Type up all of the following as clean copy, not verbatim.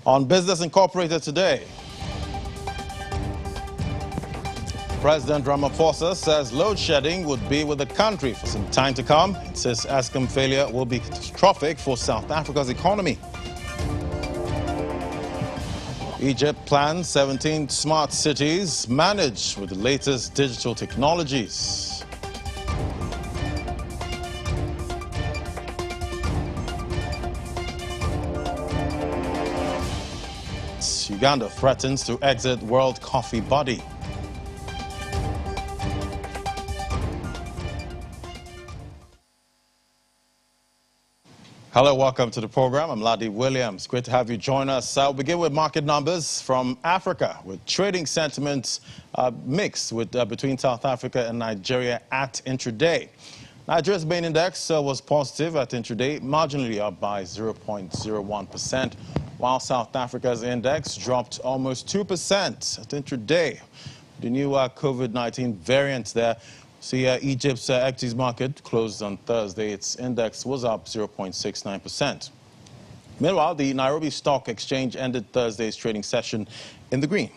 On Business Incorporated today, President Ramaphosa says load shedding would be with the country for some time to come. It says Eskom failure will be catastrophic for South Africa's economy. Egypt plans 17 smart cities managed with the latest digital technologies. Uganda threatens to exit World Coffee Body. Hello, welcome to the program. I'm Ladi Williams. Great to have you join us. We'll begin with market numbers from Africa, with trading sentiments mixed with, between South Africa and Nigeria at intraday. Nigeria's main index was positive at intraday, marginally up by 0.01%, while South Africa's index dropped almost 2% at intraday. The new COVID-19 variant there. See, Egypt's equities market closed on Thursday. Its index was up 0.69%. Meanwhile, the Nairobi Stock Exchange ended Thursday's trading session in the green.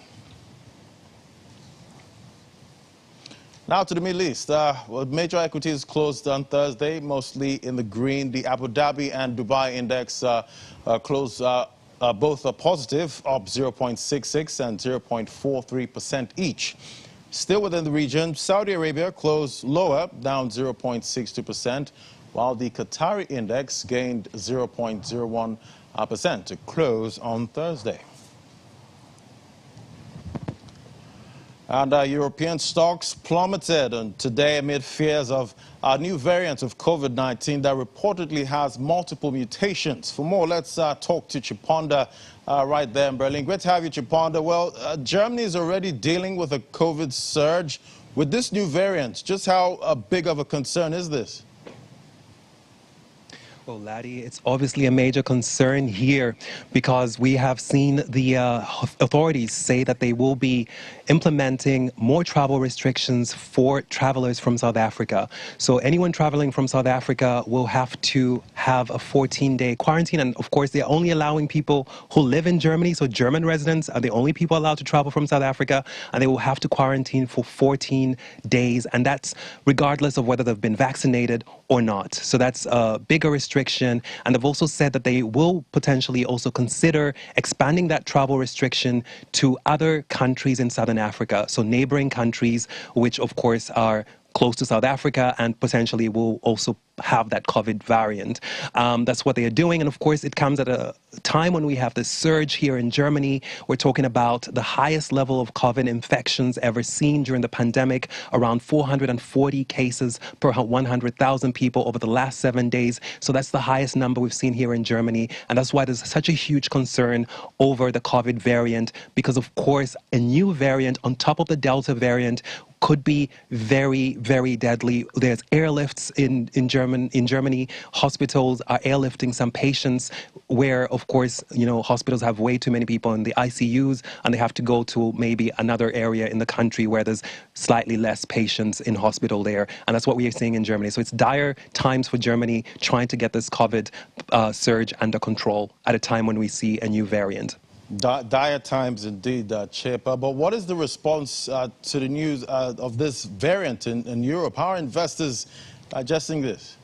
Now to the Middle East. Well, major equities closed on Thursday, mostly in the green. The Abu Dhabi and Dubai index closed both positive, up 0.66 and 0.43% each. Still within the region, Saudi Arabia closed lower, down 0.62%, while the Qatari index gained 0.01% to close on Thursday. And European stocks plummeted today amid fears of a new variant of COVID-19 that reportedly has multiple mutations. For more, let's talk to Chiponda right there in Berlin. Great to have you, Chiponda. Well, Germany is already dealing with a COVID surge. With this new variant, just how big of a concern is this? Well, Laddie, it's obviously a major concern here because we have seen the authorities say that they will be implementing more travel restrictions for travelers from South Africa. So anyone traveling from South Africa will have to have a 14-day quarantine. And of course, they're only allowing people who live in Germany. So German residents are the only people allowed to travel from South Africa. And they will have to quarantine for 14 days. And that's regardless of whether they've been vaccinated or not. So that's a bigger restriction. And they've also said that they will potentially also consider expanding that travel restriction to other countries in Southern Africa. So neighboring countries, which of course are close to South Africa and potentially will also have that COVID variant. That's what they are doing. And of course, it comes at a time when we have this surge here in Germany. We're talking about the highest level of COVID infections ever seen during the pandemic, around 440 cases per 100,000 people over the last 7 days. So that's the highest number we've seen here in Germany. And that's why there's such a huge concern over the COVID variant, because of course, a new variant on top of the Delta variant could be very, very deadly. There's airlifts in Germany. Hospitals are airlifting some patients where, of course, you know, hospitals have way too many people in the ICUs and they have to go to maybe another area in the country where there's slightly less patients in hospital there. And that's what we are seeing in Germany. So it's dire times for Germany trying to get this COVID surge under control at a time when we see a new variant. Dire times indeed, Chip. But what is the response to the news of this variant in Europe? How are investors digesting this?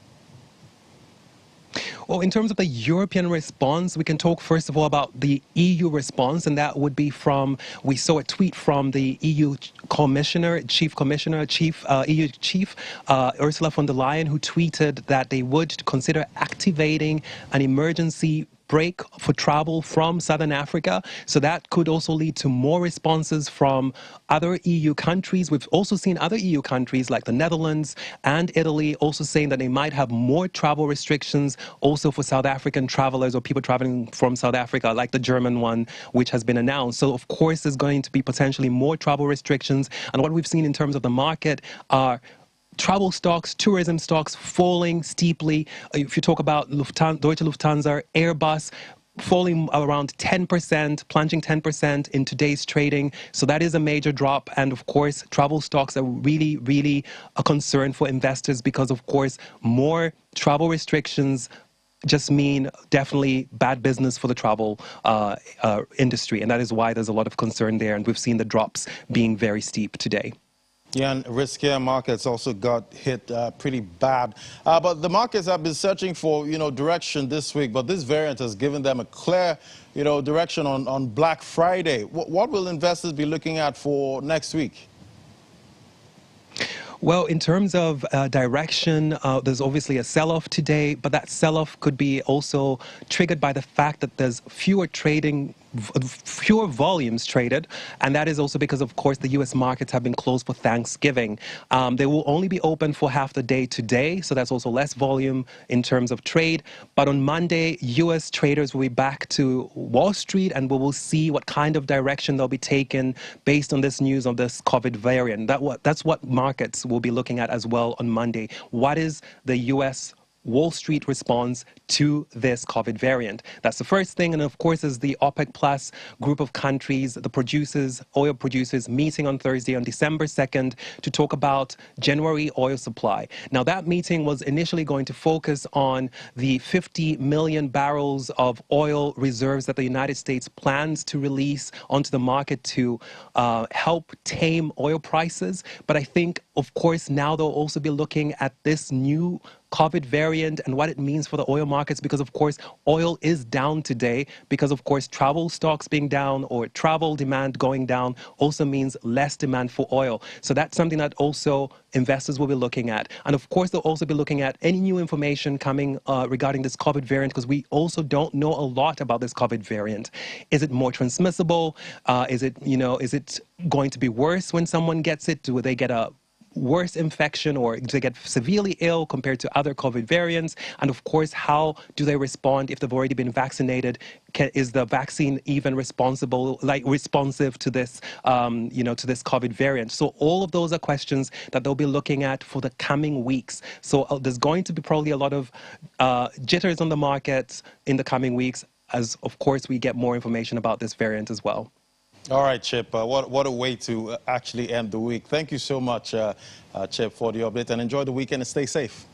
Well, in terms of the European response, we can talk first of all about the EU response, and that would be from, we saw a tweet from the EU Commissioner, EU Chief, Ursula von der Leyen, who tweeted that they would consider activating an emergency break for travel from Southern Africa. So that could also lead to more responses from other EU countries. We've also seen other EU countries like the Netherlands and Italy also saying that they might have more travel restrictions also for South African travelers or people traveling from South Africa, like the German one, which has been announced. So of course, there's going to be potentially more travel restrictions. And what we've seen in terms of the market are travel stocks, tourism stocks falling steeply. If you talk about Deutsche Lufthansa, Airbus, falling around 10%, plunging 10% in today's trading. So that is a major drop. And of course, travel stocks are really, really a concern for investors because, of course, more travel restrictions just mean definitely bad business for the travel industry. And that is why there's a lot of concern there. And we've seen the drops being very steep today. Yeah, and riskier markets also got hit pretty bad. But the markets have been searching for, direction this week. But this variant has given them a clear, direction on Black Friday. What will investors be looking at for next week? Well, in terms of direction, there's obviously a sell-off today, but that sell-off could be also triggered by the fact that there's fewer volumes traded, and that is also because, of course, the U.S. markets have been closed for Thanksgiving. They will only be open for half the day today, so that's also less volume in terms of trade. But on Monday, U.S. traders will be back to Wall Street, and we will see what kind of direction they'll be taken based on this news of this COVID variant. That's what markets will be looking at as well on Monday. What is the U.S. Wall Street response to this COVID variant? That's the first thing. And of course, is the OPEC Plus group of countries, the producers, oil producers, meeting on Thursday on December 2nd to talk about January oil supply. Now, that meeting was initially going to focus on the 50 million barrels of oil reserves that the United States plans to release onto the market to help tame oil prices. But I think, of course, now they'll also be looking at this new COVID variant and what it means for the oil markets, because of course oil is down today, because of course travel stocks being down or travel demand going down also means less demand for oil. So that's something that also investors will be looking at. And of course they'll also be looking at any new information coming regarding this COVID variant, because we also don't know a lot about this COVID variant. Is it more transmissible? Is it going to be worse when someone gets it? Do they get a worse infection, or do they get severely ill compared to other COVID variants? And of course, how do they respond if they've already been vaccinated? Is the vaccine even responsive to this, to this COVID variant? So all of those are questions that they'll be looking at for the coming weeks. So there's going to be probably a lot of jitters on the markets in the coming weeks, as of course we get more information about this variant as well. All right, Chip, what a way to actually end the week. Thank you so much, Chip, for the update, and enjoy the weekend and stay safe.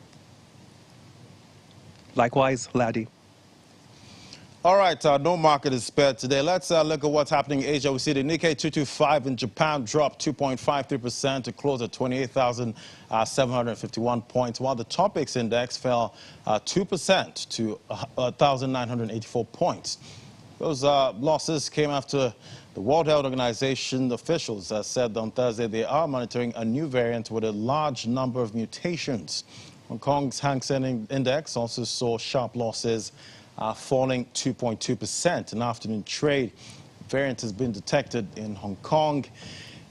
Likewise, Laddie. All right, no market is spared today. Let's look at what's happening in Asia. We see the Nikkei 225 in Japan dropped 2.53% to close at 28,751 points, while the Topix index fell 2% to 1,984 points. Those losses came after the World Health Organization officials said on Thursday they are monitoring a new variant with a large number of mutations. Hong Kong's Hang Seng Index also saw sharp losses, falling 2.2% in afternoon trade. The variant has been detected in Hong Kong.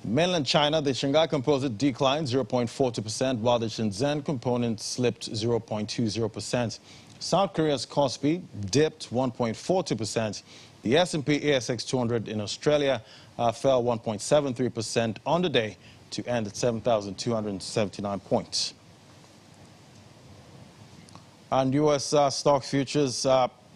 In mainland China, the Shanghai Composite declined 0.42%, while the Shenzhen Component slipped 0.20%. South Korea's Kospi dipped 1.42%. The S&P ASX 200 in Australia fell 1.73% on the day to end at 7,279 points. And U.S. stock futures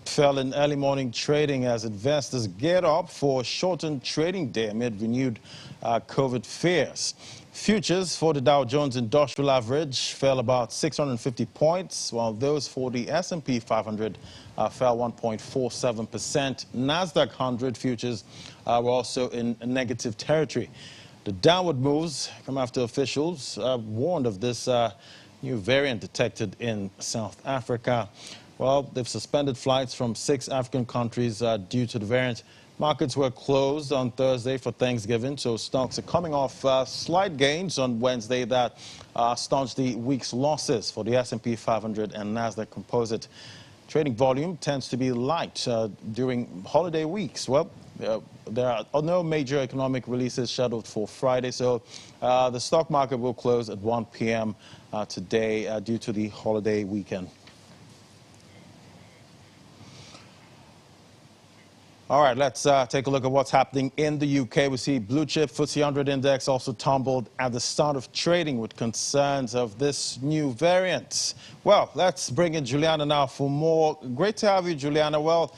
fell in early morning trading as investors geared up for a shortened trading day amid renewed COVID fears. Futures for the Dow Jones Industrial Average fell about 650 points, while those for the S&P 500 fell 1.47%. Nasdaq 100 futures were also in negative territory. The downward moves come after officials warned of this new variant detected in South Africa. Well, they've suspended flights from 6 African countries due to the variant. Markets were closed on Thursday for Thanksgiving, so stocks are coming off slight gains on Wednesday that staunched the week's losses for the S&P 500 and Nasdaq Composite. Trading volume tends to be light during holiday weeks. Well, there are no major economic releases scheduled for Friday, so the stock market will close at 1 p.m. Today due to the holiday weekend. All right, let's take a look at what's happening in the UK. We see blue chip FTSE 100 index also tumbled at the start of trading with concerns of this new variant. Well, let's bring in Juliana now for more. Great to have you, Juliana. Well,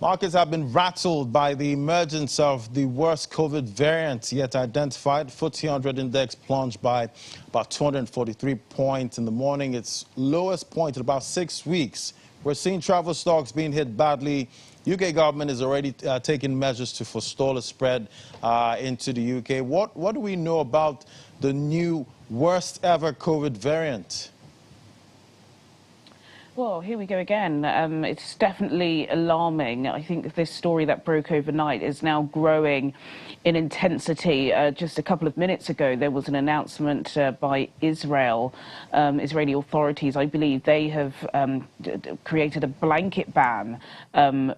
Markets have been rattled by the emergence of the worst COVID variant yet identified. FTSE 100 index plunged by about 243 points in the morning, its lowest point in about 6 weeks. We're seeing travel stocks being hit badly. UK government is already taking measures to forestall a spread into the UK. What do we know about the new worst ever COVID variant? Well, here we go again. It's definitely alarming. I think this story that broke overnight is now growing in intensity. Just a couple of minutes ago, there was an announcement by Israeli authorities. I believe they have created a blanket ban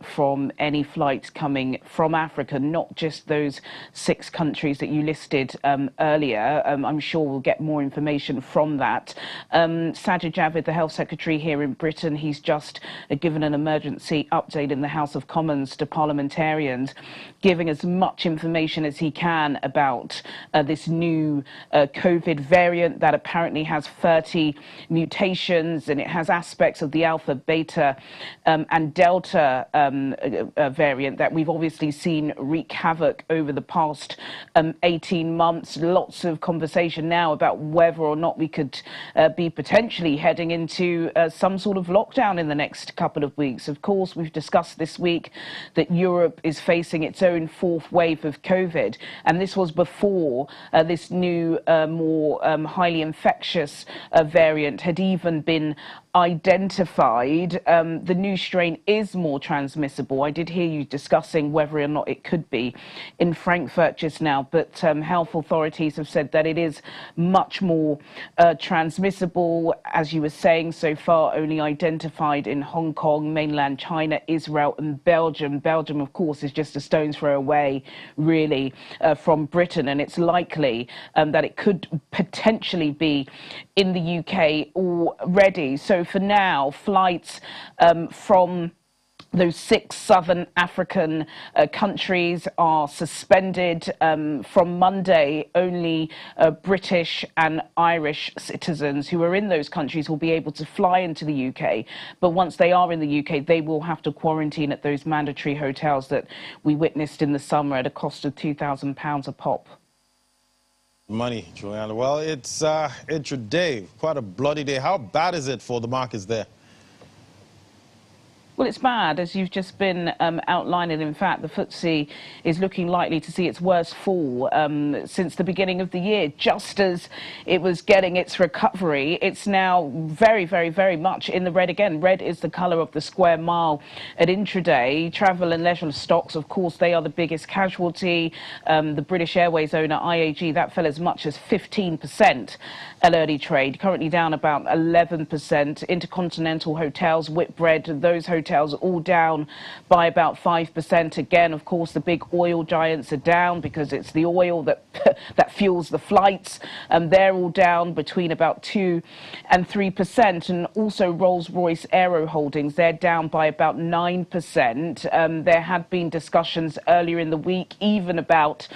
from any flights coming from Africa, not just those 6 countries that you listed earlier. I'm sure we'll get more information from that. Sajid Javid, the Health Secretary here in Britain, he's just given an emergency update in the House of Commons to parliamentarians, giving as much information as he can about this new COVID variant that apparently has 30 mutations, and it has aspects of the alpha, beta and delta variant that we've obviously seen wreak havoc over the past 18 months. Lots of conversation now about whether or not we could be potentially heading into some sort of lockdown in the next couple of weeks. Of course, we've discussed this week that Europe is facing its own 4th wave of COVID, and this was before this new, more highly infectious variant had even been identified. The new strain is more transmissible. I did hear you discussing whether or not it could be in Frankfurt just now, but health authorities have said that it is much more transmissible. As you were saying, so far only identified in Hong Kong, mainland China, Israel and Belgium. Belgium, of course, is just a stone's throw away, really, from Britain, and it's likely that it could potentially be in the UK already. So for now, flights from those 6 southern African countries are suspended from Monday. Only British and Irish citizens who are in those countries will be able to fly into the UK. But once they are in the UK, they will have to quarantine at those mandatory hotels that we witnessed in the summer at a cost of £2,000 a pop. Money, Juliana. Well, it's intraday, quite a bloody day. How bad is it for the markets there? Well, it's bad, as you've just been outlining. In fact, the FTSE is looking likely to see its worst fall since the beginning of the year. Just as it was getting its recovery, it's now very, very, very much in the red again. Red is the colour of the square mile at intraday. Travel and leisure stocks, of course, they are the biggest casualty. The British Airways owner, IAG, that fell as much as 15% at early trade, currently down about 11%. Intercontinental hotels, Whitbread, those hotels all down by about 5%. Again, of course, the big oil giants are down because it's the oil that that fuels the flights. They're all down between about 2 and 3%. And also Rolls-Royce Aero Holdings, they're down by about 9%. There had been discussions earlier in the week even about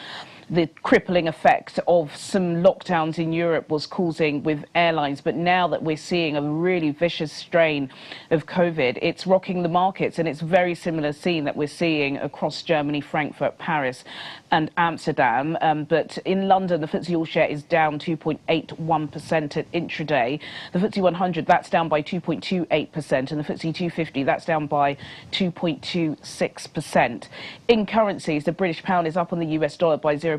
the crippling effect of some lockdowns in Europe was causing with airlines. But now that we're seeing a really vicious strain of COVID, it's rocking the markets, and it's very similar scene that we're seeing across Germany, Frankfurt, Paris and Amsterdam. But in London, the FTSE All-Share is down 2.81% at intraday. The FTSE 100, that's down by 2.28%, and the FTSE 250, that's down by 2.26%. In currencies, the British pound is up on the US dollar by 0.03%,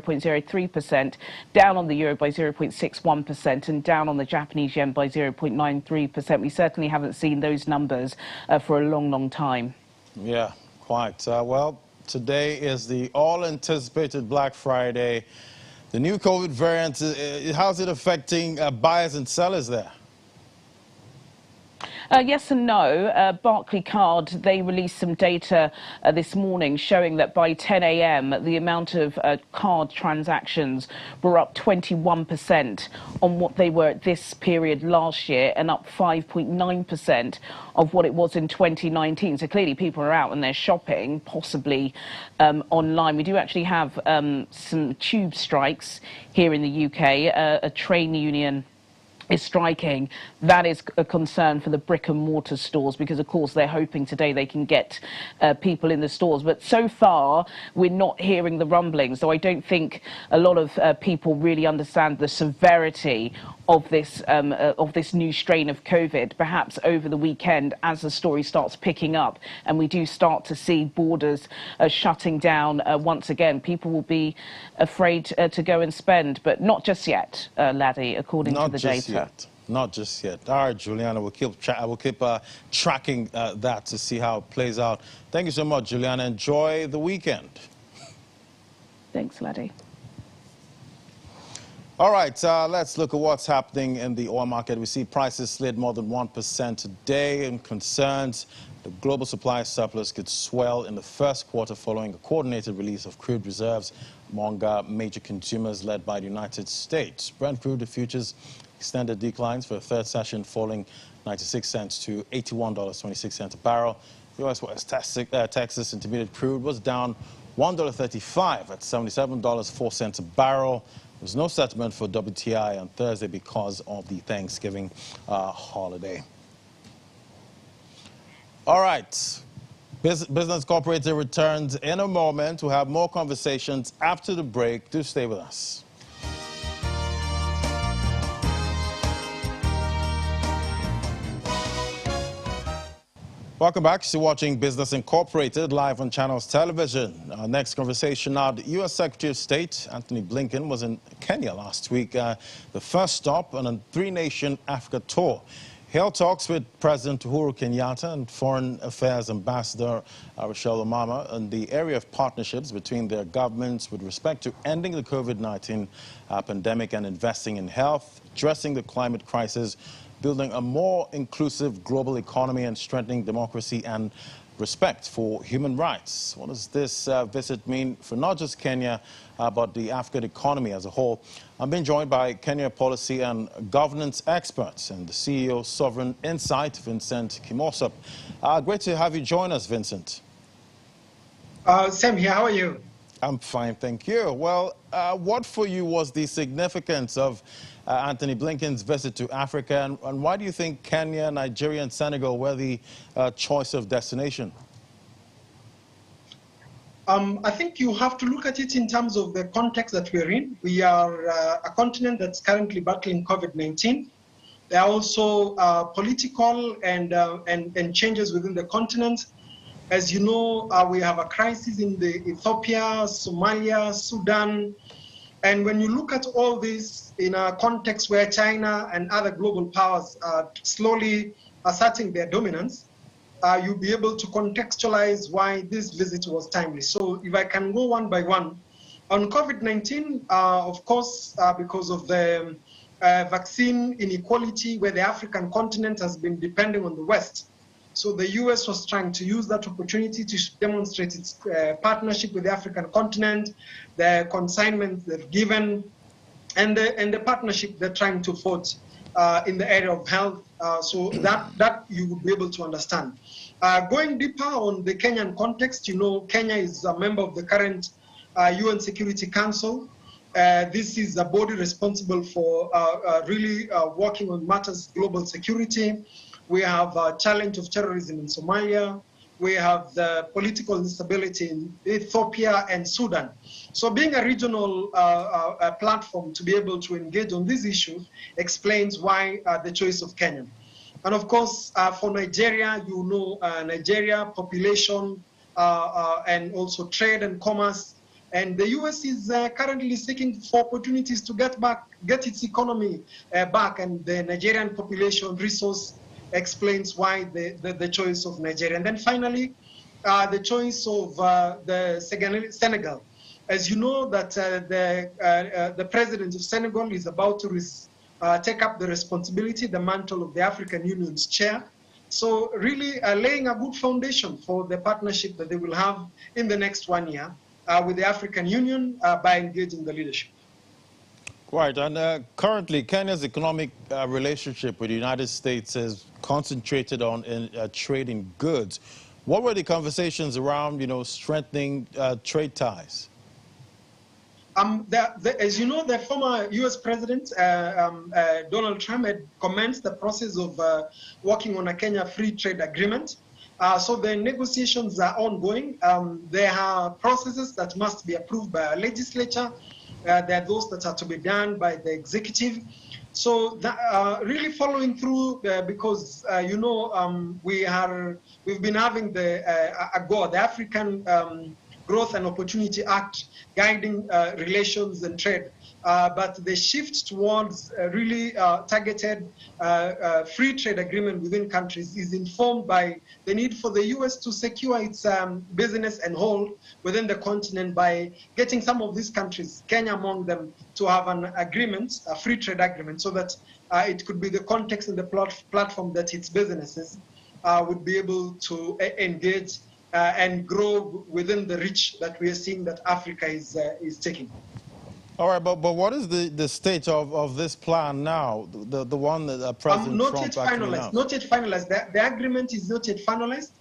down on the euro by 0.61%, and down on the Japanese yen by 0.93%. We certainly haven't seen those numbers for a long, long time. Yeah, quite. Well, today is the all-anticipated Black Friday. The new COVID variant, how's it affecting buyers and sellers there? Yes and no. Barclaycard, they released some data this morning showing that by 10 a.m. the amount of card transactions were up 21% on what they were at this period last year, and up 5.9% of what it was in 2019. So clearly people are out and they're shopping, possibly online. We do actually have some tube strikes here in the UK. A train union is striking. That is a concern for the brick and mortar stores, because of course they're hoping today they can get people in the stores, but so far we're not hearing the rumblings. So I don't think a lot of people really understand the severity of this new strain of COVID. Perhaps over the weekend, as the story starts picking up and we do start to see borders shutting down once again, people will be afraid to go and spend, but not just yet, Laddie, according to the data. Not just yet. All right, Juliana, we'll keep tracking that to see how it plays out. Thank you so much, Juliana. Enjoy the weekend. Thanks, Laddie. All right, let's look at what's happening in the oil market. We see prices slid more than 1% today, and concerns the global supply surplus could swell in the first quarter following a coordinated release of crude reserves among major consumers led by the United States. Brent crude futures extended declines for a third session, falling 96 cents to $81.26 a barrel. U.S. West Texas Intermediate crude was down $1.35 at $77.04 a barrel. There was no settlement for WTI on Thursday because of the Thanksgiving holiday. All right. Business Corporated returns in a moment. We'll have more conversations after the break. Do stay with us. Welcome back to watching Business Incorporated live on Channels Television. Our next conversation now, the U.S. Secretary of State, Anthony Blinken, was in Kenya last week, the first stop on a three-nation Africa tour. He held talks with President Uhuru Kenyatta and Foreign Affairs Ambassador Rochelle Omama on the area of partnerships between their governments with respect to ending the COVID-19 pandemic and investing in health, addressing the climate crisis, building a more inclusive global economy, and strengthening democracy and respect for human rights. What does this visit mean for not just Kenya, but the African economy as a whole? I'm being joined by Kenya policy and governance experts and the CEO of Sovereign Insight, Vincent Kimosop. Great to have you join us, Vincent. Sam here, how are you? I'm fine, thank you. Well, what for you was the significance of Anthony Blinken's visit to Africa, and why do you think Kenya, Nigeria, and Senegal were the choice of destination? I think you have to look at it in terms of the context that we're in. We are a continent that's currently battling COVID-19. There are also political and changes within the continent. As you know, we have a crisis in Ethiopia, Somalia, Sudan. And when you look at all this in a context where China and other global powers are slowly asserting their dominance, you'll be able to contextualize why this visit was timely. So if I can go one by one, on COVID-19, of course, because of the vaccine inequality where the African continent has been depending on the West. So the US was trying to use that opportunity to demonstrate its partnership with the African continent, the consignments they've given, and the partnership they're trying to forge in the area of health. So that you would be able to understand. Going deeper on the Kenyan context, you know, Kenya is a member of the current UN Security Council. This is a body responsible for really working on matters global security. We have a challenge of terrorism in Somalia. We have the political instability in Ethiopia and Sudan. So being a regional platform to be able to engage on this issue explains why the choice of Kenya. And of course, for Nigeria, you know, Nigeria population and also trade and commerce. And the U.S. is currently seeking for opportunities to get its economy back, and the Nigerian population resource explains why the choice of Nigeria. And then finally, the choice of the Senegal. As you know, that the president of Senegal is about to take up the responsibility, the mantle of the African Union's chair. So really laying a good foundation for the partnership that they will have in the next 1 year with the African Union by engaging the leadership. Right, and currently Kenya's economic relationship with the United States is concentrated on trade in goods. What were the conversations around, you know, strengthening trade ties? As you know, the former U.S. President, Donald Trump, had commenced the process of working on a Kenya Free Trade Agreement. So the negotiations are ongoing. There are processes that must be approved by our legislature. There are those that are to be done by the executive. So that, really following through, because you know, we've been having the AGOA, the African Growth and Opportunity Act, guiding relations and trade. But the shift towards really targeted free trade agreement within countries is informed by the need for the U.S. to secure its business and hold within the continent by getting some of these countries, Kenya among them, to have an agreement, a free trade agreement, so that it could be the context and the platform that its businesses would be able to engage and grow within the reach that we are seeing that Africa is taking. All right, but what is the state of this plan now, the one that President Not Trump yet actually finalized. announced? Not yet finalized. The agreement is not yet finalized.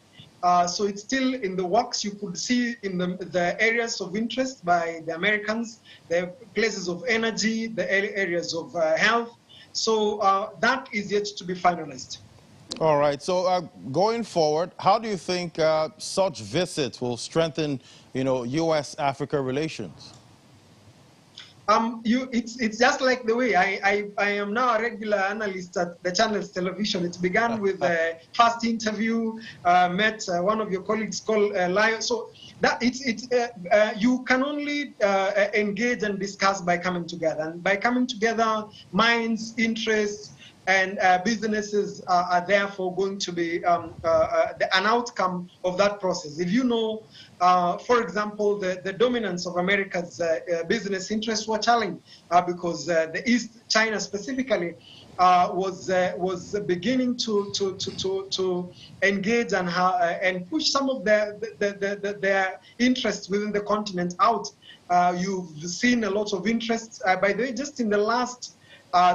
So it's still in the works. You could see in the areas of interest by the Americans, the places of energy, the areas of health. So that is yet to be finalized. All right. So going forward, how do you think such visits will strengthen, U.S.-Africa relations? It's just like the way I am now a regular analyst at the channel's television. It began with the first interview, met one of your colleagues called Lyle. So that you can only engage and discuss by coming together. And by coming together, minds, interests, and businesses are therefore going to be an outcome of that process. If you know, for example, the dominance of America's business interests were challenged because the East, China specifically, was beginning to engage and push some of their interests within the continent out. You've seen a lot of interest, by the way, just in the last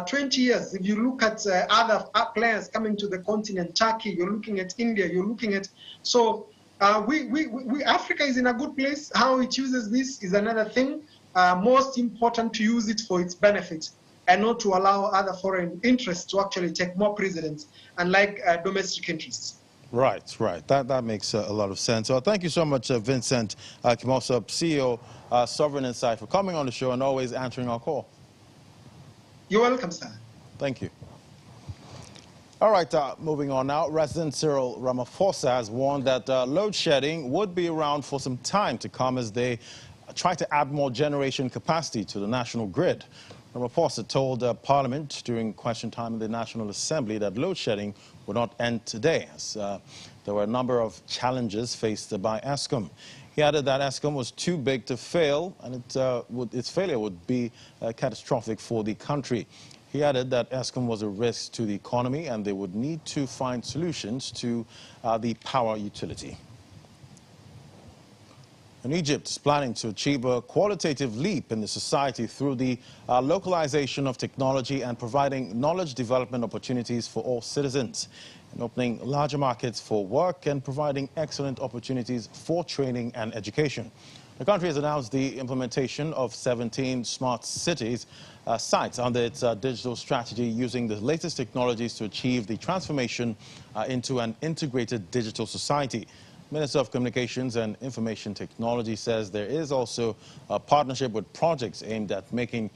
20 years, if you look at other players coming to the continent, Turkey, you're looking at India, you're looking at, so Africa is in a good place. How it uses this is another thing. Most important to use it for its benefit and not to allow other foreign interests to actually take more precedence, unlike domestic interests. Right. That makes a lot of sense. So thank you so much, Vincent Kimosa, CEO, Sovereign Insight, for coming on the show and always answering our call. You're welcome, sir. Thank you. All right, moving on now. President Cyril Ramaphosa has warned that load shedding would be around for some time to come as they try to add more generation capacity to the national grid. Ramaphosa told Parliament during question time in the National Assembly that load shedding would not end today, as there were a number of challenges faced by Eskom. He added that Eskom was too big to fail, and its failure would be catastrophic for the country. He added that Eskom was a risk to the economy, and they would need to find solutions to the power utility. And Egypt is planning to achieve a qualitative leap in the society through the localization of technology and providing knowledge development opportunities for all citizens, and opening larger markets for work and providing excellent opportunities for training and education. The country has announced the implementation of 17 smart cities sites under its digital strategy, using the latest technologies to achieve the transformation into an integrated digital society. Minister of Communications and Information Technology says there is also a partnership with projects aimed at making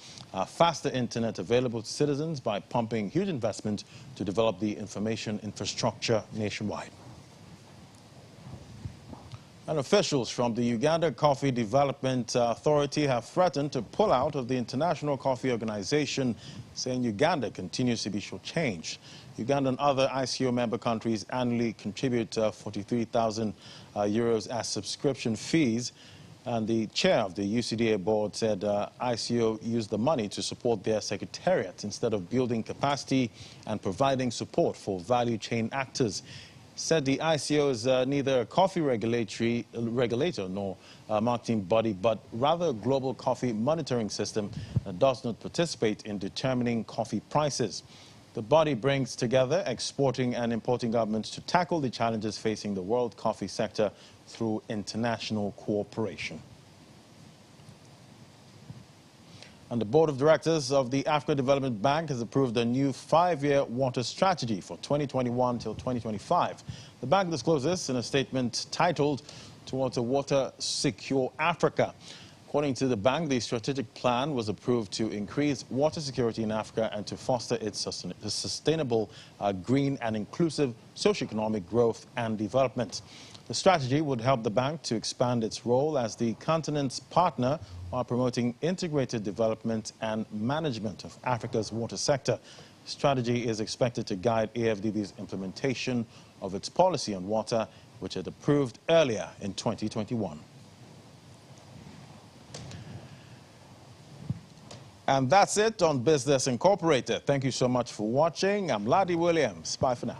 faster internet available to citizens by pumping huge investment to develop the information infrastructure nationwide. And officials from the Uganda Coffee Development Authority have threatened to pull out of the International Coffee Organization, saying Uganda continues to be shortchanged. Uganda and other ICO member countries annually contribute 43,000 euros as subscription fees. And the chair of the UCDA board said ICO used the money to support their secretariat instead of building capacity and providing support for value chain actors. Said the ICO is neither a coffee regulator nor a marketing body, but rather a global coffee monitoring system that does not participate in determining coffee prices. The body brings together exporting and importing governments to tackle the challenges facing the world coffee sector through international cooperation. And the Board of Directors of the Africa Development Bank has approved a new 5-year water strategy for 2021 till 2025. The bank disclosed this in a statement titled "Towards a Water Secure Africa." According to the bank, the strategic plan was approved to increase water security in Africa and to foster its sustainable, green and inclusive socio-economic growth and development. The strategy would help the bank to expand its role as the continent's partner while promoting integrated development and management of Africa's water sector. The strategy is expected to guide AFDB's implementation of its policy on water, which it approved earlier in 2021. And that's it on Business Incorporated. Thank you so much for watching. I'm Ladi Williams. Bye for now.